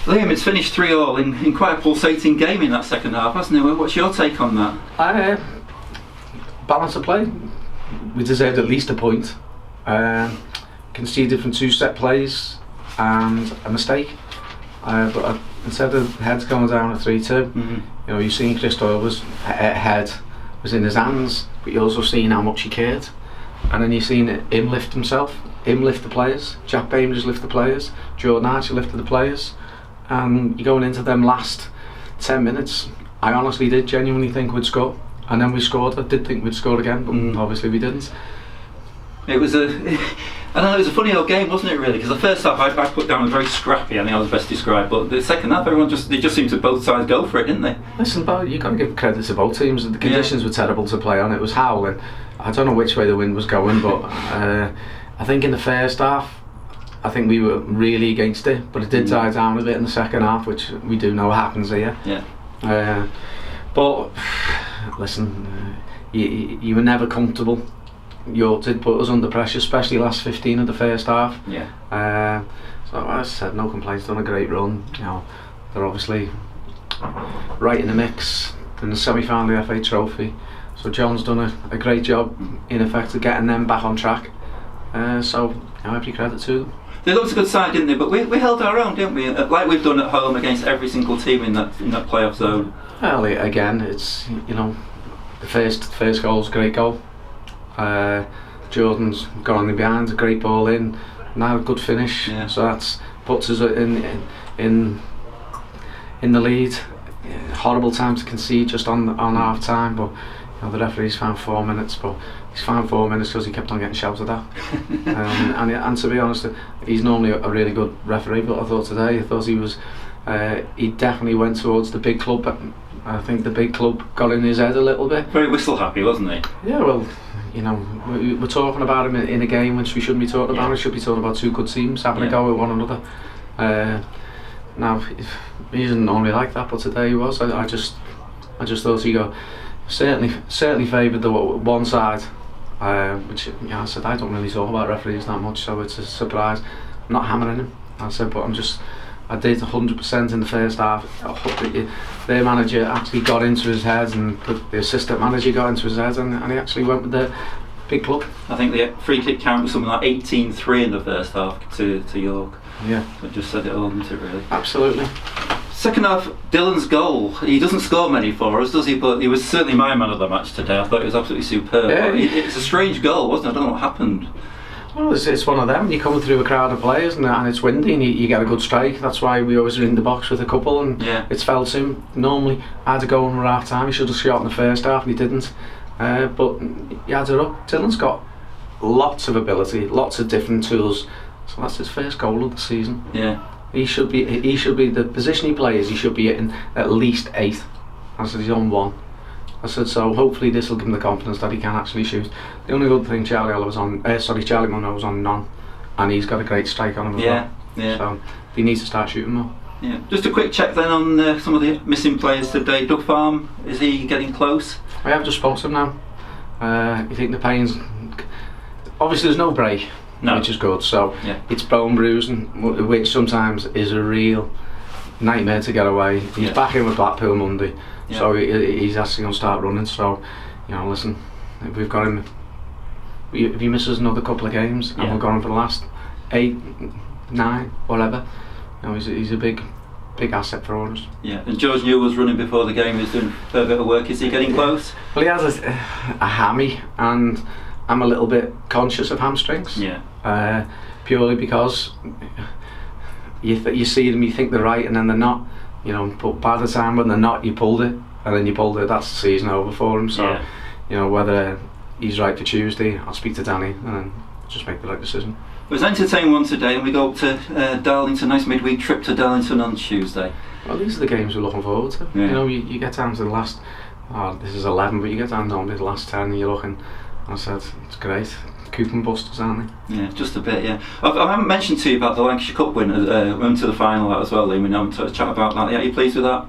Liam, it's finished 3-3 in quite a pulsating game in that second half, hasn't it? What's your take on that? Balance of play. We deserved at least a point. Conceded from 2 set plays and a mistake. But instead of heads going down at 3-2, you've seen Chris Doyle's head was in his hands, but you also seen how much he cared. And then you've seen him lift himself, him lift the players, Jack Bainbridge lift the players, Jordan Archer lifted the players. And you're going into them last 10 minutes, I honestly did genuinely think we'd score. And then we scored. I did think we'd score again, but obviously we didn't. It was a funny old game, wasn't it, really? Because the first half I put down as very scrappy, I think I was best described, but the second half they just seemed to both sides go for it, didn't they? Listen, but you've got to give credit to both teams. The conditions were terrible to play on. It was howling. I don't know which way the wind was going, but I think in the first half I think we were really against it, but it did die down a bit in the second half, which we do know happens here. Yeah. But listen, you were never comfortable. York did put us under pressure, especially last 15 of the first half. Yeah. So as I said, no complaints. Done a great run. They're obviously right in the mix in the semi-final of the FA Trophy. So John's done a great job in effect of getting them back on track. So every credit to them. They looked a good side, didn't they? But we held our own, didn't we? Like we've done at home against every single team in that playoff zone. Well, again, it's the first goal's a great goal. Jordan's got on the behind, a great ball in. Now a good finish. Yeah. So that puts us in the lead. Horrible time to concede just on half time, but the referee's found 4 minutes, but he's found 4 minutes because he kept on getting shouted at. And to be honest, he's normally a really good referee, but I thought he was. He definitely went towards the big club. I think the big club got in his head a little bit. Very whistle happy, wasn't he? Yeah, well, we're talking about him in a game which we shouldn't be talking about. We should be talking about 2 good teams having a go at one another. Now he isn't normally like that, but today he was. I just thought he got certainly favoured the one side, which I said I don't really talk about referees that much, so it's a surprise. I'm not hammering him. I said, but I did 100% in the first half. Their manager actually got into his head, and the assistant manager got into his head, and he actually went with the big club. I think the free kick count was something like 18-3 in the first half to York. Yeah. So it just said it all, didn't it, really? Absolutely. Second half, Dylan's goal. He doesn't score many for us, does he? But he was certainly my man of the match today. I thought it was absolutely superb. Yeah. It's a strange goal, wasn't it? I don't know what happened. Well, it's one of them. You're coming through a crowd of players and it's windy and you get a good strike. That's why we always are in the box with a couple, and it's fell to him. Normally, I had to go on at half time. He should have shot in the first half and he didn't. But he had it up. Dylan's got lots of ability, lots of different tools. So that's his first goal of the season. Yeah. He should be the position he plays. He should be hitting at least 8. I said he's on 1. I said, so hopefully this will give him the confidence that he can actually shoot. The only good thing, Charlie Munro was on none, and he's got a great strike on him as well. Yeah. So he needs to start shooting more. Yeah. Just a quick check then on some of the missing players today. Doug Farm, is he getting close? I have just spoken to him now. You think the pain's obviously there's no break, which is good. So it's bone bruising, which sometimes is a real nightmare to get away. He's back in with Blackpool Monday. Yeah. So he's actually going to start running. So, listen, if we've got him, if he misses another couple of games, and we've got him for the last 8, 9, whatever, he's a big asset for us. Yeah, and George New was running before the game. He's doing a bit of work. Is he getting close? Well, he has a hammy, and I'm a little bit conscious of hamstrings. Yeah. Purely because you see them, you think they're right, and then they're not. But by the time when they're not, you pulled it, and then you pulled it. That's the season over for him. So, whether he's right for Tuesday, I'll speak to Danny and then just make the right decision. It was an entertaining one today, and we go up to Darlington. Nice midweek trip to Darlington on Tuesday. Well, these are the games we're looking forward to. Yeah. You get down to the last. This is 11, but you get down normally the last 10, and you're looking. I said it's great. Coupon busters, aren't they? Yeah, just a bit. Yeah, I haven't mentioned to you about the Lancashire Cup win. Went to the final as well, Liam. We haven't touched chat about that. Yeah, are you pleased with that?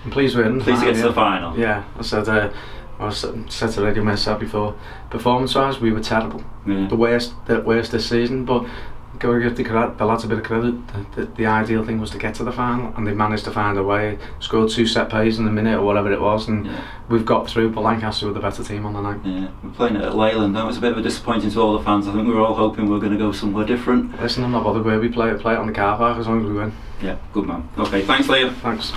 I'm pleased with it. Pleased to get to the final. Yeah, I said to Radio myself before. Performance-wise, we were terrible. Yeah. The worst this season. But got to give the lads a bit of credit. The ideal thing was to get to the final, and they managed to find a way. Scored 2 set plays in a minute or whatever it was, and we've got through. But Lancaster were the better team on the night. Yeah, we're playing it at Leyland. That was a bit of a disappointing to all the fans. I think we were all hoping we were going to go somewhere different. Listen, I'm not bothered where we play it on the car park as long as we win. Yeah, good man. Okay, thanks, Liam. Thanks.